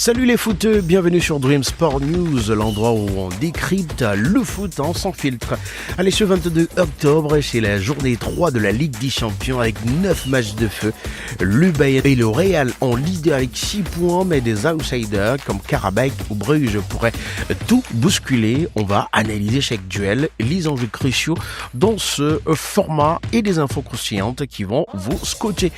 Salut les footeux, bienvenue sur Dream Sport News, l'endroit où on décrypte le foot sans filtre. Allez, ce 22 octobre, c'est la journée 3 de la Ligue des Champions avec 9 matchs de feu. Le Bayern et le Real en leader avec 6 points, mais des outsiders comme Karabakh ou Bruges pourraient tout bousculer. On va analyser chaque duel, les enjeux cruciaux dans ce format et des infos croustillantes qui vont vous scotcher.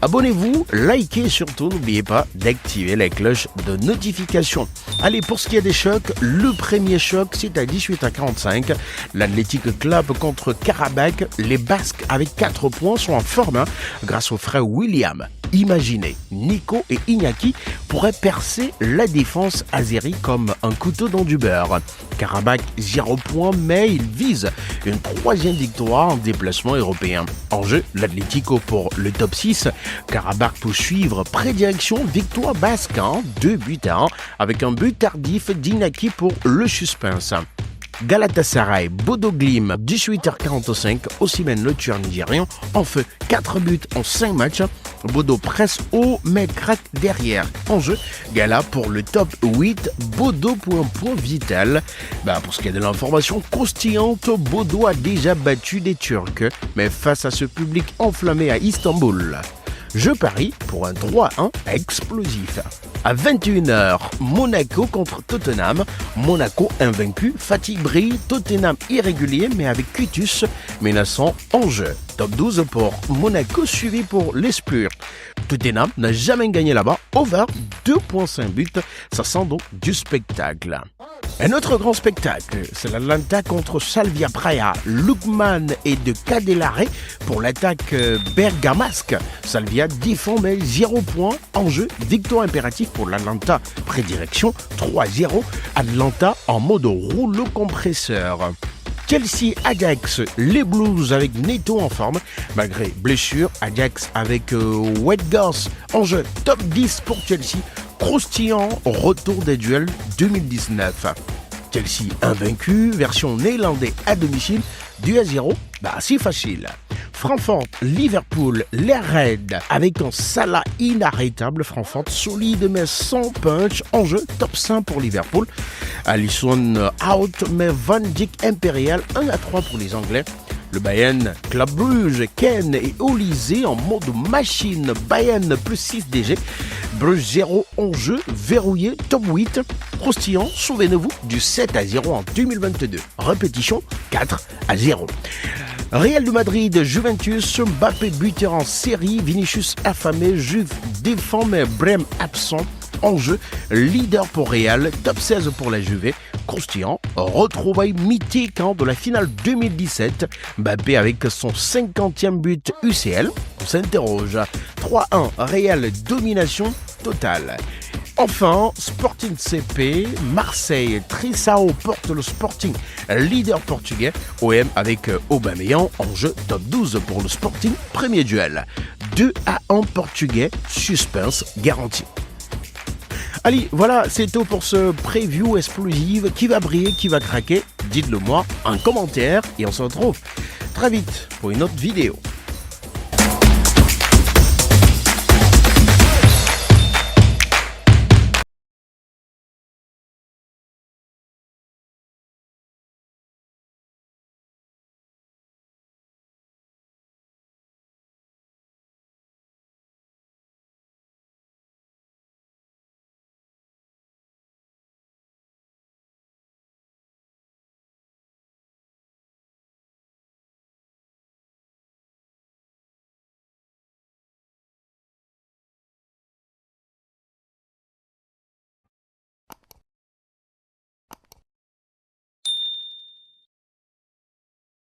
Abonnez-vous, likez et surtout n'oubliez pas d'activer la cloche de notification. Allez, pour ce qui est des chocs, le premier choc c'est à 18h45. L'Athletic Club contre Karabakh. Les Basques avec 4 points sont en forme grâce au frère William. Imaginez, Nico et Iñaki pourraient percer la défense azérie comme un couteau dans du beurre. Karabakh 0 points, mais il vise une 3e victoire en déplacement européen. En jeu, l'Atlético pour le top 6. Karabakh peut suivre prédirection victoire basque 2-1 avec un but tardif d'Iñaki pour le suspense. Galatasaray, Bodo Glimt, 18h45, Osimhen le tueur nigérian, en feu 4 buts en 5 matchs. Bodo presse haut mais craque derrière. En jeu, Gala pour le top 8, Bodo pour un point vital. Pour ce qui est de l'information croustillante, Bodo a déjà battu des Turcs, mais face à ce public enflammé à Istanbul. Je parie pour un 3-1 explosif. À 21h, Monaco contre Tottenham. Monaco invaincu, Fatih brille, Tottenham irrégulier mais avec cutus menaçant en jeu. Top 12 pour Monaco suivi pour les Spurs. Tottenham n'a jamais gagné là-bas, over 2.5 buts, ça sent donc du spectacle. Un autre grand spectacle, c'est l'Atalanta contre Slavia Praha. Lookman et de Cadellare pour l'attaque bergamasque. Slavia défend mais 0 points en jeu. Victoire impérative pour l'Atalanta. Prédirection 3-0. Atlanta en mode rouleau compresseur. Chelsea, Ajax, les Blues avec Neto en forme. Malgré blessure, Ajax avec Weghorst en jeu. Top 10 pour Chelsea. Croustillant retour des duels 2019. Chelsea invaincu, version néerlandais à domicile, 2-0, c'est facile. Francfort, Liverpool, les Reds avec un Salah inarrêtable. Francfort solide mais sans punch. En jeu, top 5 pour Liverpool. Alisson out mais Van Dijk impérial, 1-3 pour les Anglais. Le Bayern, Club Bruges, Ken et Olysée en mode machine. Bayern plus 6 DG. Bruges 0 en jeu, verrouillé, top 8. Croustillant, souvenez-vous du 7-0 en 2022. Répétition, 4-0. Real de Madrid, Juventus, Mbappé buteur en série, Vinicius affamé, Juve défend mais Brême absent. En jeu, leader pour Real, top 16 pour la Juve. Croustillant, retrouvailles mythique de la finale 2017. Mbappé avec son 50e but UCL. On s'interroge. 3-1, Real domination totale. Enfin, Sporting CP, Marseille, Trissao porte le Sporting, leader portugais. OM avec Aubameyang en jeu, top 12 pour le Sporting, premier duel. 2-1 portugais, suspense garanti. Allez, voilà, c'est tout pour ce preview explosive. Qui va briller, qui va craquer? Dites-le moi en commentaire et on se retrouve très vite pour une autre vidéo.